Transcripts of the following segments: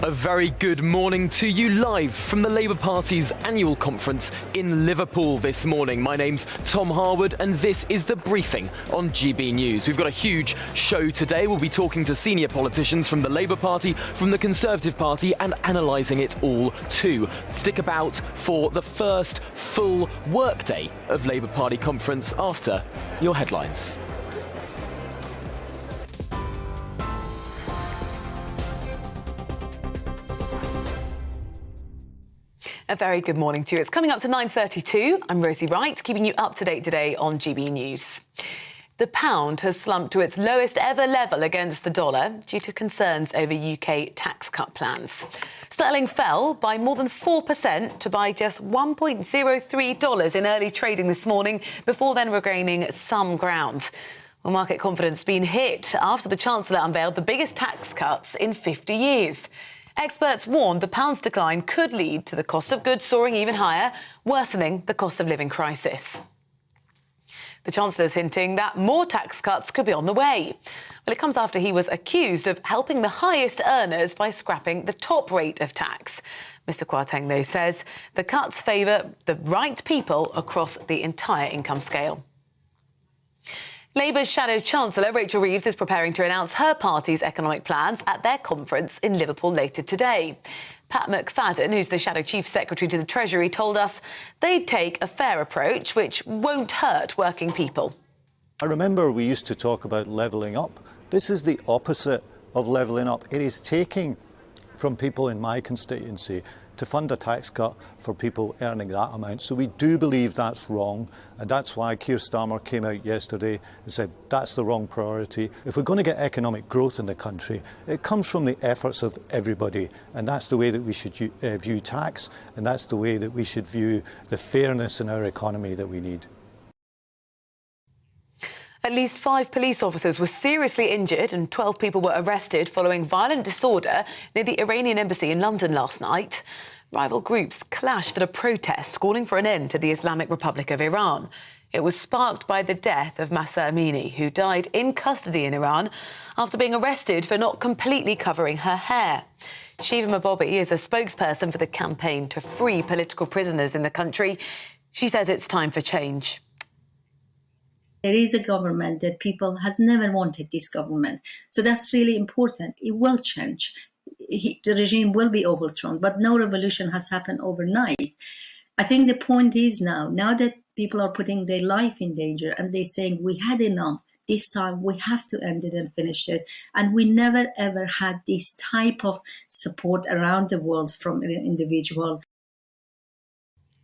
A very good morning to you, live from the Labour Party's annual conference in Liverpool this morning. My name's Tom Harwood and this is the briefing on GB News. We've got a huge show today. We'll be talking to senior politicians from the Labour Party, from the Conservative Party and analysing it all too. Stick about for the first full workday of Labour Party conference after your headlines. A very good morning to you. It's coming up to 9:32. I'm Rosie Wright, keeping you up to date today on GB News. The pound has slumped to its lowest ever level against the dollar due to concerns over UK tax cut plans. Sterling fell by more than 4% to buy just $1.03 in early trading this morning, before then regaining some ground. Well, market confidence has been hit after the Chancellor unveiled the biggest tax cuts in 50 years. Experts warned the pound's decline could lead to the cost of goods soaring even higher, worsening the cost of living crisis. The Chancellor's hinting that more tax cuts could be on the way. Well, it comes after he was accused of helping the highest earners by scrapping the top rate of tax. Mr Kwarteng, though, says the cuts favour the right people across the entire income scale. Labour's shadow Chancellor, Rachel Reeves, is preparing to announce her party's economic plans at their conference in Liverpool later today. Pat McFadden, who's the shadow Chief Secretary to the Treasury, told us they'd take a fair approach which won't hurt working people. I remember we used to talk about levelling up. This is the opposite of levelling up. It is taking from people in my constituency to fund a tax cut for people earning that amount. So we do believe that's wrong, and that's why Keir Starmer came out yesterday and said that's the wrong priority. If we're going to get economic growth in the country, it comes from the efforts of everybody, and that's the way that we should view tax, and that's the way that we should view the fairness in our economy that we need. At least 5 police officers were seriously injured and 12 people were arrested following violent disorder near the Iranian embassy in London last night. Rival groups clashed at a protest calling for an end to the Islamic Republic of Iran. It was sparked by the death of Mahsa Amini, who died in custody in Iran after being arrested for not completely covering her hair. Shiva Mabobi is a spokesperson for the campaign to free political prisoners in the country. She says it's time for change. There is a government that people has never wanted this government. So that's really important. It will change. The regime will be overthrown, but no revolution has happened overnight. I think the point is now that people are putting their life in danger and they're saying we had enough, this time we have to end it and finish it. And we never ever had this type of support around the world from an individual.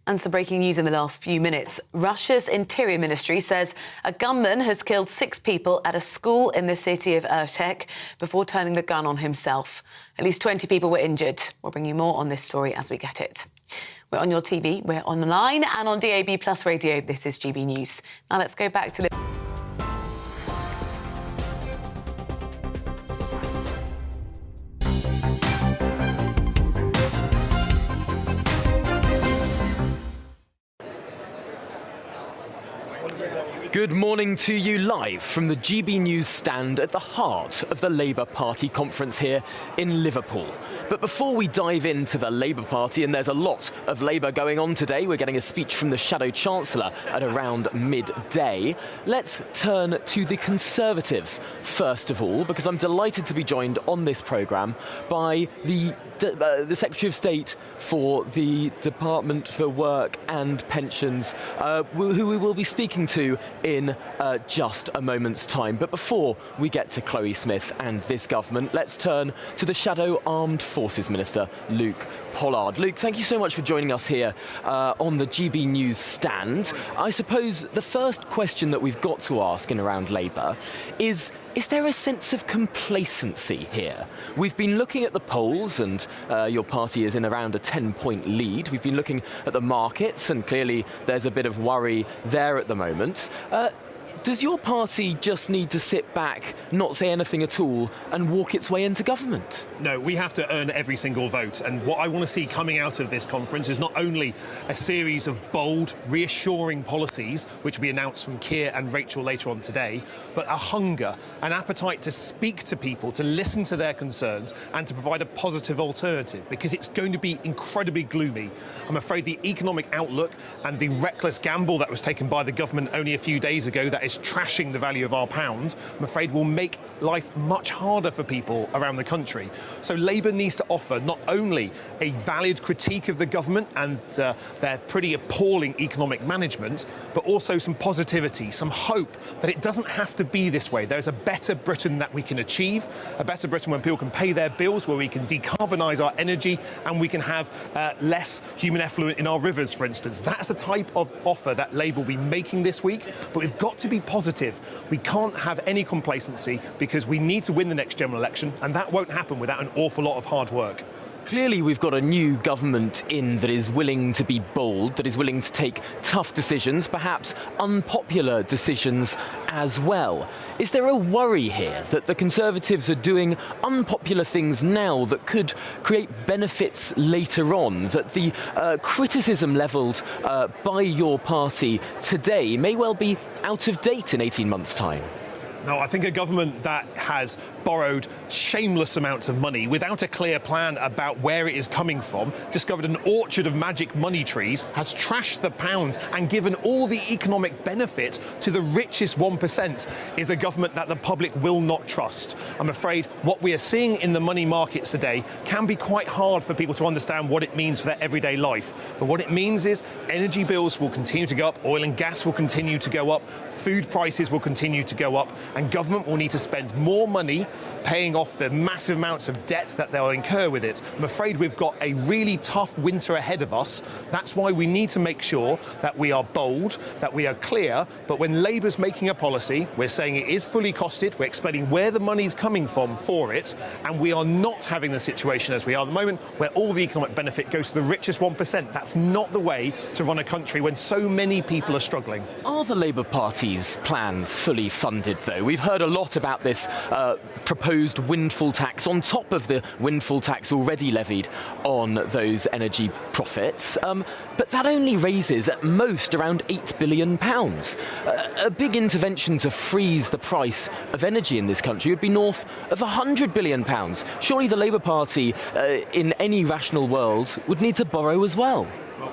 And some breaking news in the last few minutes. Russia's Interior Ministry says a gunman has killed 6 people at a school in the city of Irtek before turning the gun on himself. At least 20 people were injured. We'll bring you more on this story as we get it. We're on your TV, we're online and on DAB Plus Radio. This is GB News. Now let's go back to... Good morning to you, live from the GB News stand at the heart of the Labour Party conference here in Liverpool. But before we dive into the Labour Party, and there's a lot of Labour going on today, we're getting a speech from the Shadow Chancellor at around midday. Let's turn to the Conservatives first of all, because I'm delighted to be joined on this programme by the Secretary of State for the Department for Work and Pensions, who we will be speaking to in just a moment's time. But before we get to Chloe Smith and this government, let's turn to the Shadow Armed Forces Minister, Luke Pollard. Luke, thank you so much for joining us here on the GB News stand. I suppose the first question that we've got to ask in around Labour is there a sense of complacency here? We've been looking at the polls and your party is in around a 10-point lead. We've been looking at the markets and clearly there's a bit of worry there at the moment. Does your party just need to sit back, not say anything at all, and walk its way into government? No, we have to earn every single vote. And what I want to see coming out of this conference is not only a series of bold, reassuring policies, which we announced from Keir and Rachel later on today, but a hunger, an appetite to speak to people, to listen to their concerns, and to provide a positive alternative, because it's going to be incredibly gloomy. I'm afraid the economic outlook and the reckless gamble that was taken by the government only a few days ago that is trashing the value of our pound, I'm afraid will make life much harder for people around the country. So Labour needs to offer not only a valid critique of the government and their pretty appalling economic management, but also some positivity, some hope that it doesn't have to be this way. There's a better Britain that we can achieve, a better Britain when people can pay their bills, where we can decarbonise our energy, and we can have less human effluent in our rivers, for instance. That's the type of offer that Labour will be making this week, but we've got to be positive. We can't have any complacency, because we need to win the next general election, and that won't happen without an awful lot of hard work. Clearly, we've got a new government in that is willing to be bold, that is willing to take tough decisions, perhaps unpopular decisions as well. Is there a worry here that the Conservatives are doing unpopular things now that could create benefits later on, that the criticism levelled by your party today may well be out of date in 18 months' time? No, I think a government that has borrowed shameless amounts of money without a clear plan about where it is coming from, discovered an orchard of magic money trees, has trashed the pound and given all the economic benefit to the richest 1%, is a government that the public will not trust. I'm afraid what we are seeing in the money markets today can be quite hard for people to understand what it means for their everyday life. But what it means is energy bills will continue to go up, oil and gas will continue to go up, food prices will continue to go up, and government will need to spend more money paying off the massive amounts of debt that they'll incur with it. I'm afraid we've got a really tough winter ahead of us. That's why we need to make sure that we are bold, that we are clear, but when Labour's making a policy, we're saying it is fully costed, we're explaining where the money's coming from for it, and we are not having the situation as we are at the moment, where all the economic benefit goes to the richest 1%. That's not the way to run a country when so many people are struggling. Are the Labour Party's plans fully funded, though? We've heard a lot about this proposed windfall tax on top of the windfall tax already levied on those energy profits. But that only raises at most around £8 billion. A big intervention to freeze the price of energy in this country would be north of £100 billion. Surely the Labour Party, in any rational world, would need to borrow as well.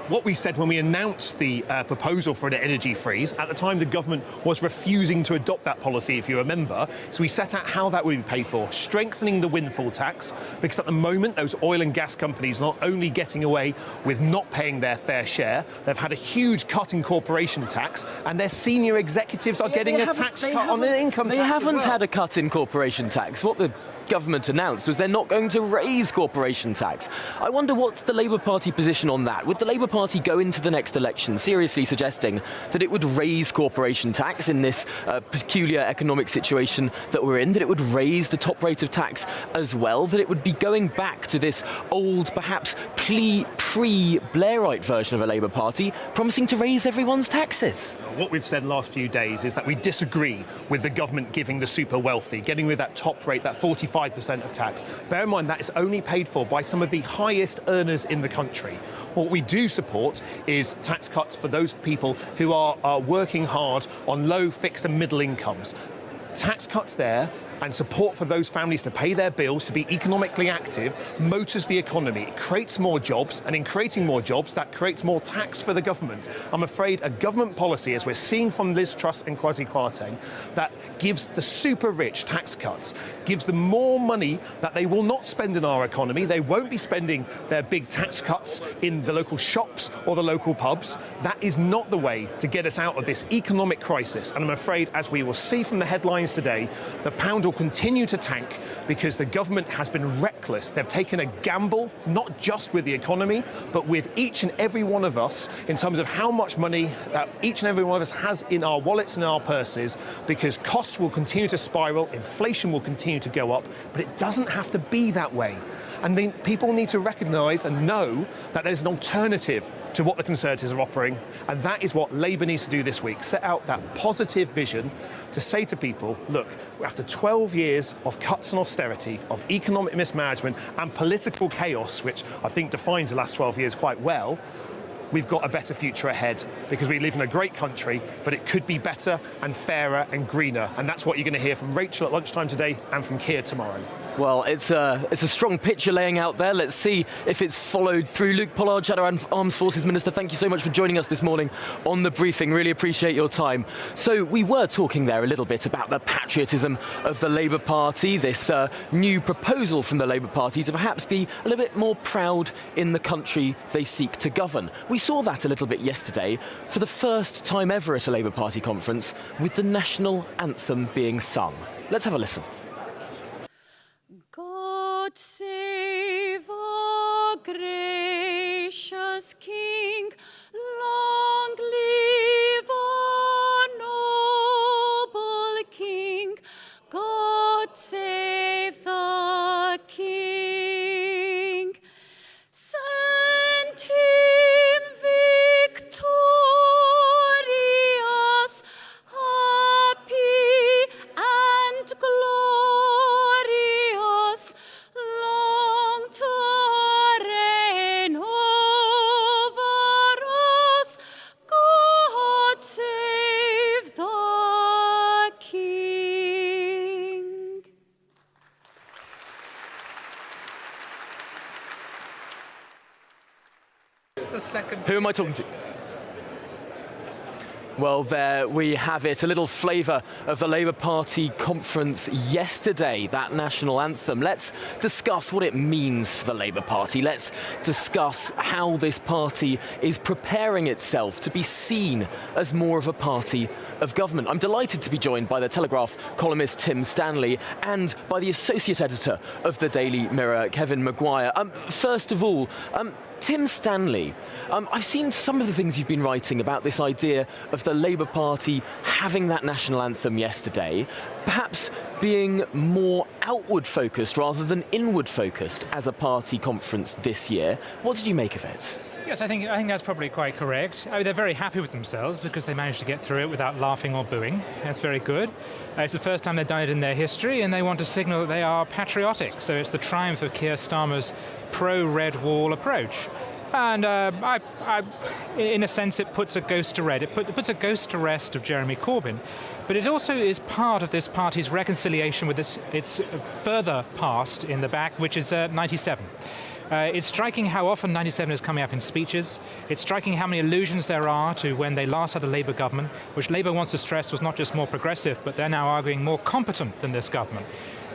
What we said when we announced the proposal for an energy freeze, at the time the government was refusing to adopt that policy, if you remember. So we set out how that would be paid for, strengthening the windfall tax, because at the moment those oil and gas companies are not only getting away with not paying their fair share, they've had a huge cut in corporation tax, and their senior executives are getting a tax cut on their income tax. They haven't as well. had a cut in corporation tax. What the government announced was they're not going to raise corporation tax. I wonder what's the Labour Party position on that? Would the Labour Party go into the next election seriously suggesting that it would raise corporation tax in this peculiar economic situation that we're in, that it would raise the top rate of tax as well, that it would be going back to this old, perhaps pre-Blairite version of a Labour Party, promising to raise everyone's taxes? What we've said in the last few days is that we disagree with the government giving the super wealthy, getting rid of that top rate, that 45% of tax. Bear in mind that is only paid for by some of the highest earners in the country. What we do support is tax cuts for those people who are working hard on low, fixed and middle incomes. Tax cuts there and support for those families to pay their bills, to be economically active, motors the economy. It creates more jobs, and in creating more jobs, that creates more tax for the government. I'm afraid a government policy, as we're seeing from Liz Truss and Kwasi Kwarteng, that gives the super rich tax cuts, gives them more money that they will not spend in our economy. They won't be spending their big tax cuts in the local shops or the local pubs. That is not the way to get us out of this economic crisis. And I'm afraid, as we will see from the headlines today, the pound will will continue to tank because the government has been reckless. They've taken a gamble, not just with the economy, but with each and every one of us in terms of how much money each and every one of us has in our wallets and our purses, because costs will continue to spiral, inflation will continue to go up, but it doesn't have to be that way. And then people need to recognise and know that there's an alternative to what the Conservatives are offering, and that is what Labour needs to do this week, set out that positive vision to say to people, look, after 12 years of cuts and austerity, of economic mismanagement and political chaos, which I think defines the last 12 years quite well, we've got a better future ahead because we live in a great country, but it could be better and fairer and greener. And that's what you're going to hear from Rachel at lunchtime today and from Keir tomorrow. Well, it's a strong picture laying out there. Let's see if it's followed through. Luke Pollard, Shadow Armed Forces Minister, thank you so much for joining us this morning on The Briefing. Really appreciate your time. So we were talking there a little bit about the patriotism of the Labour Party, this new proposal from the Labour Party to perhaps be a little bit more proud in the country they seek to govern. We saw that a little bit yesterday for the first time ever at a Labour Party conference with the national anthem being sung. Let's have a listen. God save our gracious King, long live our noble King. God save the King. Send him victorious, happy and glorious, long to reign over us. God save the King. Who am I talking to? Well, there we have it, a little flavour of the Labour Party conference yesterday, that national anthem. Let's discuss what it means for the Labour Party. Let's discuss how this party is preparing itself to be seen as more of a party of government. I'm delighted to be joined by the Telegraph columnist Tim Stanley and by the associate editor of the Daily Mirror, Kevin Maguire. First of all, Tim Stanley, I've seen some of the things you've been writing about this idea of the Labour Party having that national anthem yesterday, perhaps being more outward focused rather than inward focused as a party conference this year. What did you make of it? Yes, I think that's probably quite correct. They're very happy with themselves because they managed to get through it without laughing or booing. That's very good. It's the first time they've done it in their history, and they want to signal that they are patriotic. So it's the triumph of Keir Starmer's pro-Red Wall approach. And in a sense, it puts a ghost to rest. It puts a ghost to rest of Jeremy Corbyn. But it also is part of this party's reconciliation with its further past in the back, which is 97. It's striking how often 97 is coming up in speeches. It's striking how many allusions there are to when they last had a Labour government, which Labour wants to stress was not just more progressive, but they're now arguing more competent than this government.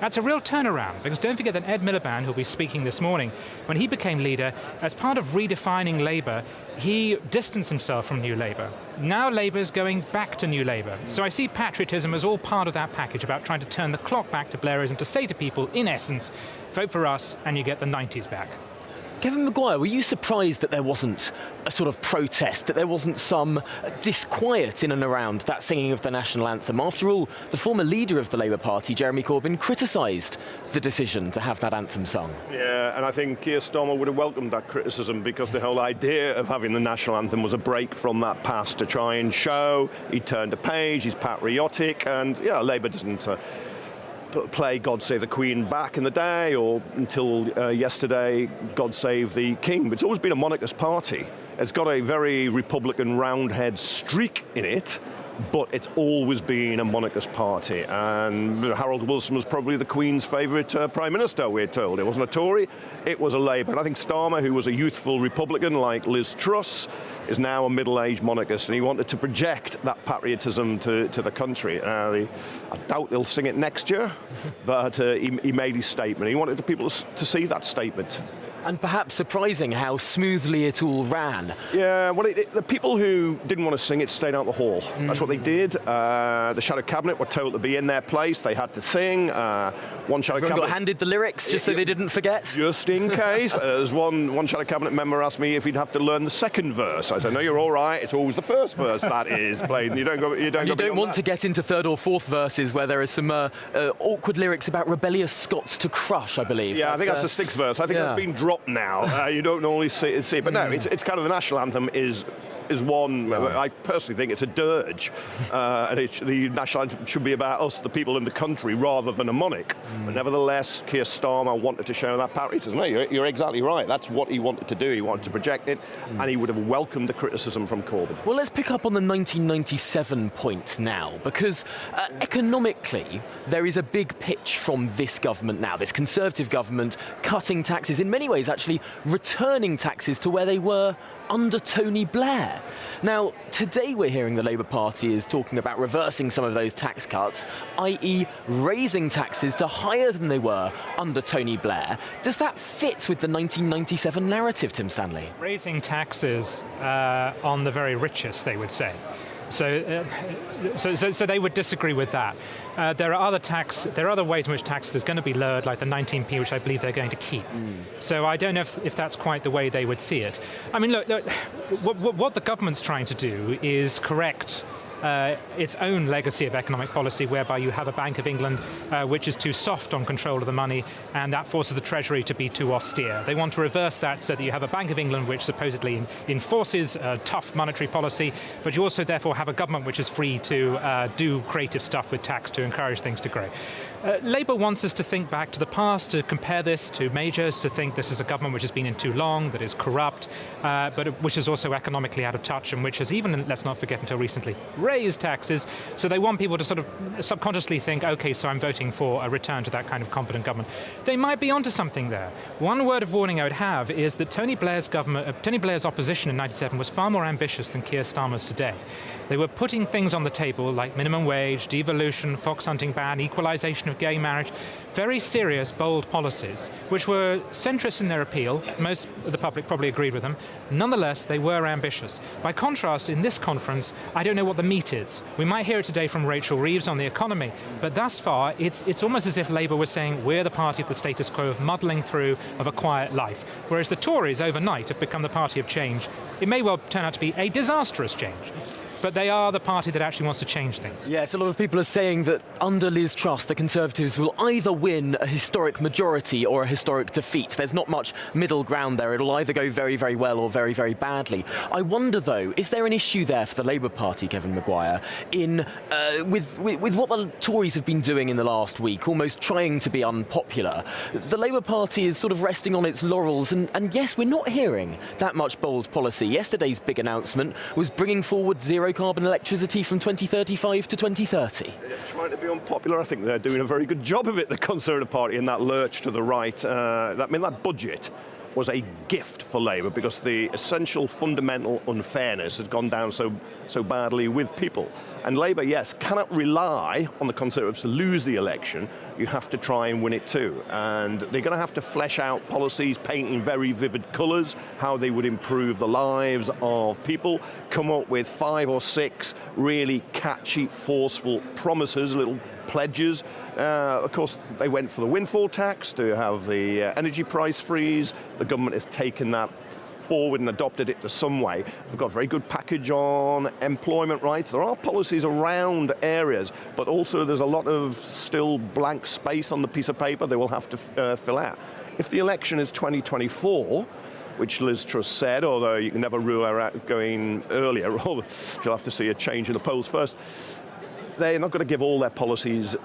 That's a real turnaround, because don't forget that Ed Miliband, who'll be speaking this morning, when he became leader, as part of redefining Labour, he distanced himself from New Labour. Now Labour's going back to New Labour. So I see patriotism as all part of that package about trying to turn the clock back to Blairism, to say to people, in essence, vote for us and you get the 90s back. Kevin Maguire, were you surprised that there wasn't a sort of protest, that there wasn't some disquiet in and around that singing of the national anthem? After all, the former leader of the Labour Party, Jeremy Corbyn, criticised the decision to have that anthem sung. Yeah, and I think Keir Starmer would have welcomed that criticism, because the whole idea of having the national anthem was a break from that past, to try and show he turned a page, he's patriotic, and yeah, Labour doesn't play God Save the Queen back in the day, or until yesterday, God Save the King. But it's always been a monarchist party. It's got a very Republican Roundhead streak in it, but it's always been a monarchist party. And Harold Wilson was probably the Queen's favourite Prime Minister, we're told. It wasn't a Tory, it was a Labour. And I think Starmer, who was a youthful Republican like Liz Truss, is now a middle-aged monarchist, and he wanted to project that patriotism to the country. I doubt they'll sing it next year, but he made his statement. He wanted the people to see that statement. And perhaps surprising how smoothly it all ran. Yeah, well, the people who didn't want to sing it stayed out the hall. That's what they did. The Shadow Cabinet were told to be in their place. They had to sing. One Shadow Everyone Cabinet got handed the lyrics just so they didn't forget. Just in case. As one Shadow Cabinet member asked me if he'd have to learn the second verse. I said, no, you're all right. It's always the first verse that is played. You don't want to get into third or fourth verses where there is some awkward lyrics about rebellious Scots to crush, I believe. Yeah, I think that's the sixth verse. I think that's been dropped now. You don't normally see it. But no, it's kind of the national anthem is one. I personally think it's a dirge, and the national anthem should be about us, the people in the country, rather than a monarch. But nevertheless, Keir Starmer wanted to show that patriotism. No, you're exactly right. That's what he wanted to do. He wanted to project it, and he would have welcomed the criticism from Corbyn. Well, let's pick up on the 1997 point now, because economically, there is a big pitch from this government now, this Conservative government, cutting taxes, in many ways actually returning taxes to where they were under Tony Blair. Now, today we're hearing the Labour Party is talking about reversing some of those tax cuts, i.e. raising taxes to higher than they were under Tony Blair. Does that fit with the 1997 narrative, Tim Stanley? Raising taxes on the very richest, they would say. So they would disagree with that. There are other ways in which taxes are going to be lowered, like the 19p, which I believe they're going to keep. So I don't know if that's quite the way they would see it. I mean, look, what the government's trying to do is correct its own legacy of economic policy, whereby you have a Bank of England which is too soft on control of the money, and that forces the Treasury to be too austere. They want to reverse that so that you have a Bank of England which supposedly enforces tough monetary policy, but you also therefore have a government which is free to do creative stuff with tax to encourage things to grow. Labour wants us to think back to the past, to compare this to Major's, to think this is a government which has been in too long, that is corrupt, but which is also economically out of touch, and which has even, let's not forget until recently, raised taxes. So they want people to sort of subconsciously think, OK, so I'm voting for a return to that kind of competent government. They might be onto something there. One word of warning I would have is that Tony Blair's opposition in '97 was far more ambitious than Keir Starmer's today. They were putting things on the table like minimum wage, devolution, fox hunting ban, equalisation of gay marriage, very serious, bold policies, which were centrist in their appeal. Most of the public probably agreed with them. Nonetheless, they were ambitious. By contrast, in this conference, I don't know what the meat is. We might hear it today from Rachel Reeves on the economy, but thus far, it's almost as if Labour was saying, we're the party of the status quo, of muddling through, of a quiet life. Whereas the Tories, overnight, have become the party of change. It may well turn out to be a disastrous change. But they are the party that actually wants to change things. Yes, a lot of people are saying that under Liz Truss, the Conservatives will either win a historic majority or a historic defeat. There's not much middle ground there. It'll either go very, very well or very, very badly. I wonder, though, is there an issue there for the Labour Party, Kevin Maguire, in with what the Tories have been doing in the last week, almost trying to be unpopular? The Labour Party is sort of resting on its laurels, and yes, we're not hearing that much bold policy. Yesterday's big announcement was bringing forward zero-carbon electricity from 2035 to 2030. They're trying to be unpopular. I think they're doing a very good job of it, the Conservative Party, in that lurch to the right. That budget was a gift for Labour because the essential fundamental unfairness had gone down so badly with people. And Labour, yes, cannot rely on the Conservatives to lose the election. You have to try and win it too. And they're going to have to flesh out policies, paint in very vivid colours, how they would improve the lives of people, come up with 5 or 6 really catchy, forceful promises, little pledges. Of course, they went for the windfall tax to have the energy price freeze. The government has taken that forward and adopted it to some way. We've got a very good package on employment rights. There are policies around areas, but also there's a lot of still blank space on the piece of paper they will have to fill out. If the election is 2024, which Liz Truss said, although you can never rule her out going earlier, you'll have to see a change in the polls first, they're not going to give all their policies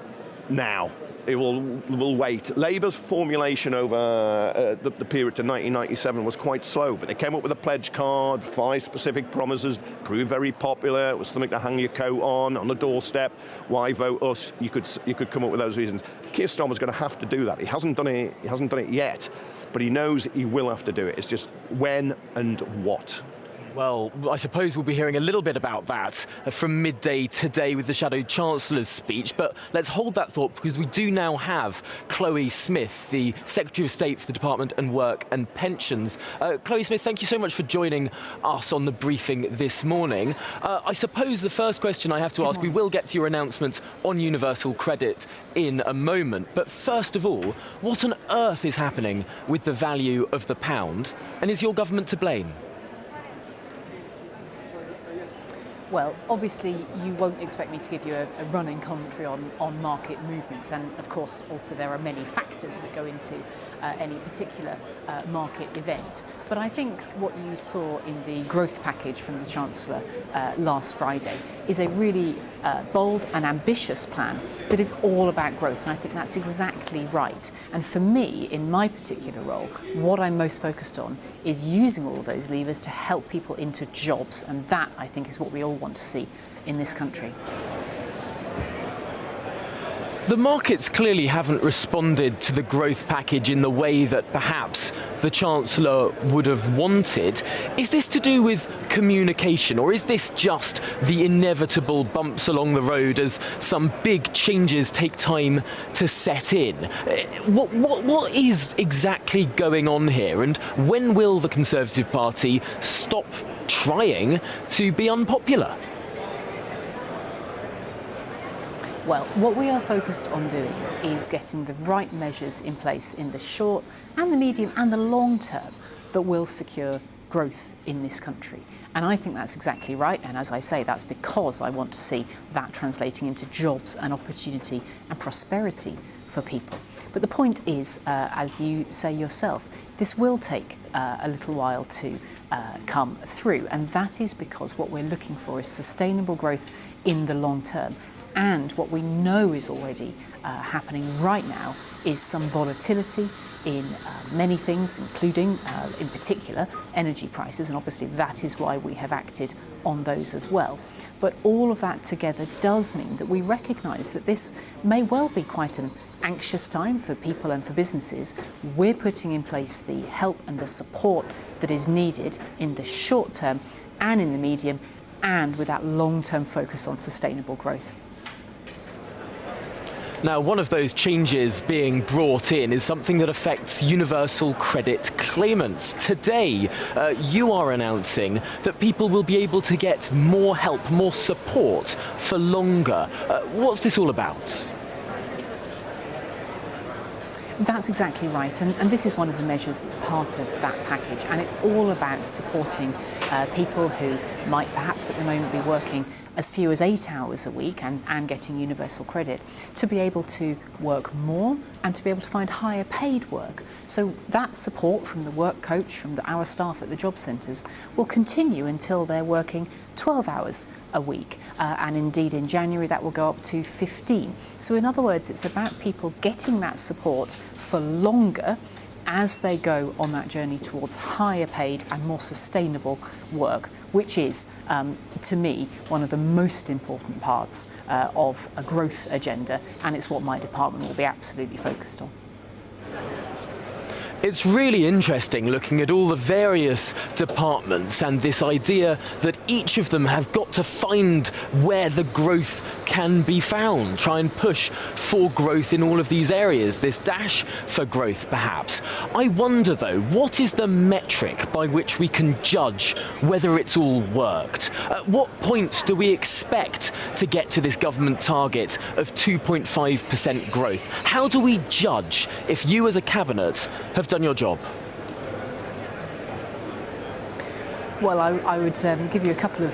now. It will wait. Labour's formulation over the period to 1997 was quite slow, but they came up with a pledge card, 5 specific promises, proved very popular. It was something to hang your coat on the doorstep. Why vote us? You could come up with those reasons. Keir Starmer's going to have to do that. He hasn't done it yet, but he knows he will have to do it. It's just when and what. Well, I suppose we'll be hearing a little bit about that from midday today with the Shadow Chancellor's speech, but let's hold that thought because we do now have Chloe Smith, the Secretary of State for the Department of Work and Pensions. Chloe Smith, thank you so much for joining us on the briefing this morning. I suppose the first question I have to ask, we will get to your announcement on universal credit in a moment, but first of all, what on earth is happening with the value of the pound, and is your government to blame? Well, obviously, you won't expect me to give you a running commentary on market movements. And of course, also there are many factors that go into any particular market event. But I think what you saw in the growth package from the Chancellor last Friday is a really bold and ambitious plan that is all about growth. And I think that's exactly right. And for me, in my particular role, what I'm most focused on is using all of those levers to help people into jobs. And that, I think, is what we all want to see in this country. The markets clearly haven't responded to the growth package in the way that perhaps the Chancellor would have wanted. Is this to do with communication, or is this just the inevitable bumps along the road as some big changes take time to set in? What is exactly going on here, and when will the Conservative Party stop trying to be unpopular? Well, what we are focused on doing is getting the right measures in place in the short and the medium and the long term that will secure growth in this country. And I think that's exactly right. And as I say, that's because I want to see that translating into jobs and opportunity and prosperity for people. But the point is, as you say yourself, this will take a little while to come through. And that is because what we're looking for is sustainable growth in the long term. And what we know is already happening right now is some volatility in many things, including, in particular, energy prices. And obviously that is why we have acted on those as well. But all of that together does mean that we recognise that this may well be quite an anxious time for people and for businesses. We're putting in place the help and the support that is needed in the short term and in the medium, and with that long-term focus on sustainable growth. Now, one of those changes being brought in is something that affects universal credit claimants. Today, you are announcing that people will be able to get more help, more support for longer. What's this all about? That's exactly right, and this is one of the measures that's part of that package, and it's all about supporting people who might perhaps at the moment be working as few as 8 hours a week and getting universal credit, to be able to work more and to be able to find higher paid work. So that support from the work coach, from our staff at the job centres, will continue until they're working 12 hours a week. And indeed in January that will go up to 15. So in other words, it's about people getting that support for longer as they go on that journey towards higher paid and more sustainable work, which is, to me, one of the most important parts of a growth agenda, and it's what my department will be absolutely focused on. It's really interesting looking at all the various departments and this idea that each of them have got to find where the growth can be found, try and push for growth in all of these areas, this dash for growth perhaps. I wonder though, what is the metric by which we can judge whether it's all worked? At what point do we expect to get to this government target of 2.5% growth? How do we judge if you as a cabinet have done your job? Well, I would give you a couple of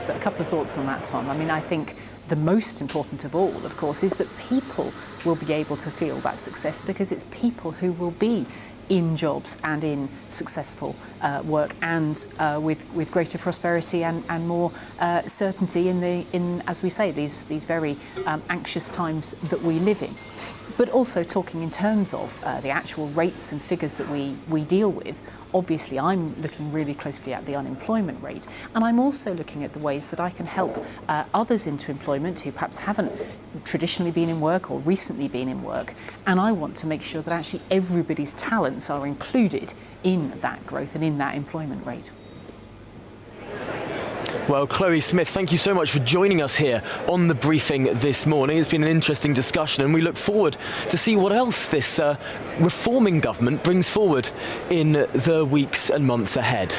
thoughts on that, Tom. I mean, I think the most important of all, of course, is that people will be able to feel that success, because it's people who will be in jobs and in successful work and with greater prosperity and more certainty in, as we say, these very anxious times that we live in. But also talking in terms of the actual rates and figures that we deal with, obviously I'm looking really closely at the unemployment rate, and I'm also looking at the ways that I can help others into employment who perhaps haven't traditionally been in work or recently been in work, and I want to make sure that actually everybody's talents are included in that growth and in that employment rate. Well, Chloe Smith, thank you so much for joining us here on the briefing this morning. It's been an interesting discussion, and we look forward to see what else this reforming government brings forward in the weeks and months ahead.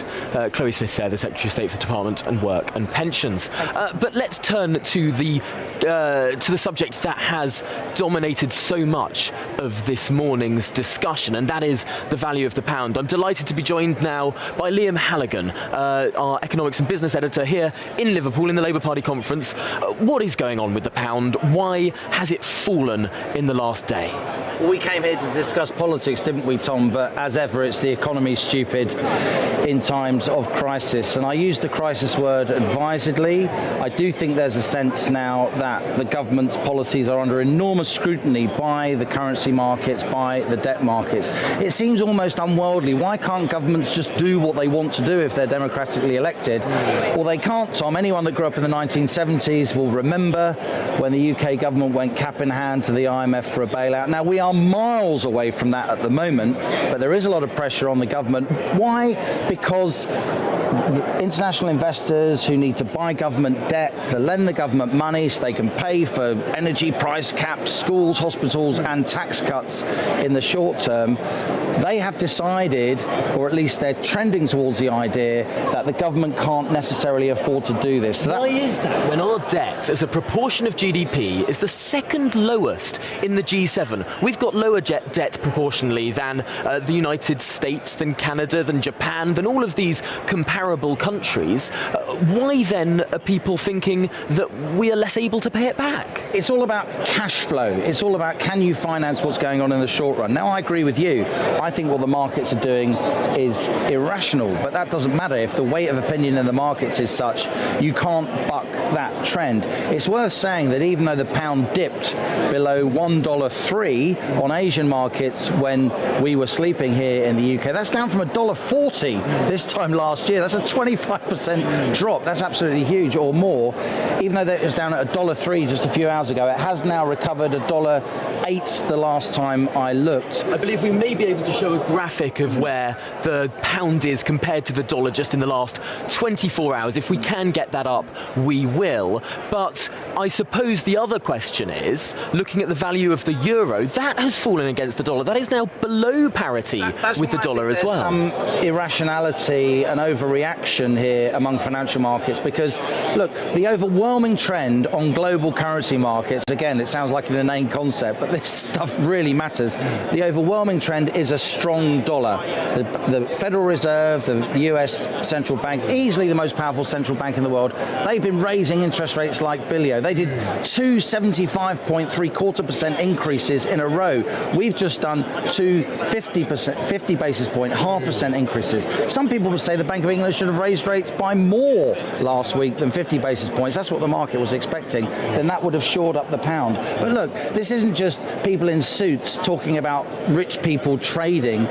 Chloe Smith there, the Secretary of State for Department and Work and Pensions. But let's turn to the subject that has dominated so much of this morning's discussion, and that is the value of the pound. I'm delighted to be joined now by Liam Halligan, our economics and business editor here in Liverpool in the Labour Party conference. What is going on with the pound? Why has it fallen in the last day? We came here to discuss politics, didn't we, Tom? But as ever, it's the economy stupid in times of crisis. And I use the crisis word advisedly. I do think there's a sense now that the government's policies are under enormous scrutiny by the currency markets, by the debt markets. It seems almost unworldly. Why can't governments just do what they want to do if they're democratically elected? Well, they can't, Tom. Anyone that grew up in the 1970s will remember when the UK government went cap in hand to the IMF for a bailout. Now, we are miles away from that at the moment, but there is a lot of pressure on the government. Why? Because international investors who need to buy government debt to lend the government money so they can pay for energy price caps, schools, hospitals and tax cuts in the short term, they have decided, or at least they're trending towards the idea, that the government can't necessarily afford to do this. So why is that when our debt as a proportion of GDP is the second lowest in the G7? We've got lower debt proportionally than the United States, than Canada, than Japan, than all of these comparable countries. Why then are people thinking that we are less able to pay it back? It's all about cash flow. It's all about, can you finance what's going on in the short run? Now, I agree with you. I think what the markets are doing is irrational, but that doesn't matter. If the weight of opinion in the markets is such, you can't buck that trend. It's worth saying that even though the pound dipped below $1.03 on Asian markets when we were sleeping here in the UK, that's down from $1.40 this time last year. That's a 25% drop. That's absolutely huge, or more. Even though it was down at $1.03 just a few hours ago, it has now recovered $1.08 the last time I looked. I believe we may be able to show a graphic of where the pound is compared to the dollar just in the last 24 hours. If we can get that up, we will. But I suppose the other question is, looking at the value of the euro, that has fallen against the dollar. That is now below parity with the dollar as well. Some irrationality and overreaction here among financial markets because, look, the overwhelming trend on global currency markets, again, it sounds like an inane concept, but this stuff really matters. The overwhelming trend is a strong dollar. The Federal Reserve, the US Central Bank, easily the most powerful central bank in the world, they've been raising interest rates like Billio. They did 275.75% increases in a row. We've just done 50 basis point, 0.5% increases. Some people would say the Bank of England should have raised rates by more last week than 50 basis points. That's what the market was expecting. Then that would have shored up the pound. But look, this isn't just people in suits talking about rich people trading.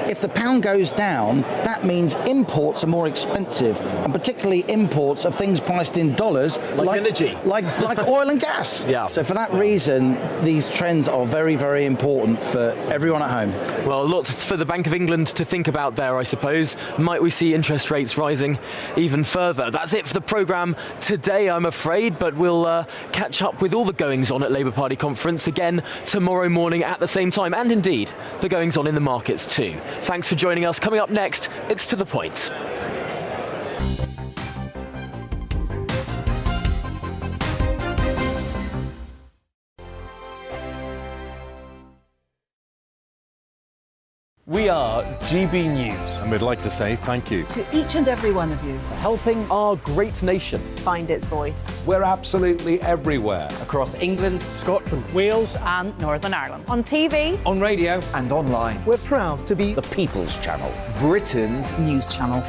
If the pound goes down, that means imports are more expensive, and particularly imports of things priced in dollars, like energy, like oil and gas. Yeah. So for that reason, these trends are very, very important for everyone at home. Well, lots for the Bank of England to think about there, I suppose. Might we see interest rates rising even further? That's it for the programme today, I'm afraid, but we'll catch up with all the goings-on at Labour Party conference again tomorrow morning at the same time, and indeed the goings-on in the markets too. Thanks for joining us. Coming up next, it's To The Point. We are GB News. And we'd like to say thank you To each and every one of you. for helping our great nation Find its voice. We're absolutely everywhere. Across England, Scotland, Wales And Northern Ireland. On TV. on radio and online. we're proud to be The People's Channel, Britain's news channel.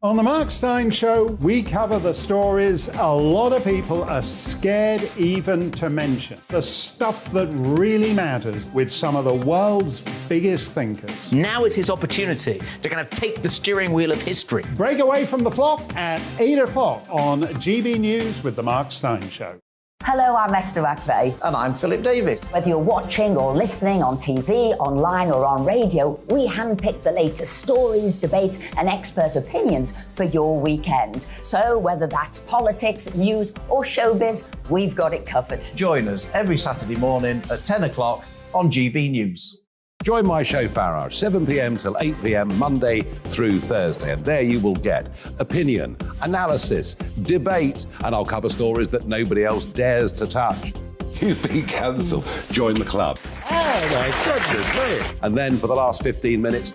On the Mark Steyn Show, we cover the stories a lot of people are scared even to mention. The stuff that really matters with some of the world's biggest thinkers. Now is his opportunity to kind of take the steering wheel of history. Break away from the flock at 8 o'clock on GB News with the Mark Steyn Show. Hello, I'm Esther McVeigh. And I'm Philip Davis. Whether you're watching or listening on TV, online or on radio, we handpick the latest stories, debates and expert opinions for your weekend. So whether that's politics, news or showbiz, we've got it covered. Join us every Saturday morning at 10 o'clock on GB News. Join my show Farage, 7 p.m. till 8 p.m. Monday through Thursday, and there you will get opinion, analysis, debate, and I'll cover stories that nobody else dares to touch. You've been cancelled. Join the club. Oh my goodness me. And then for the last 15 minutes,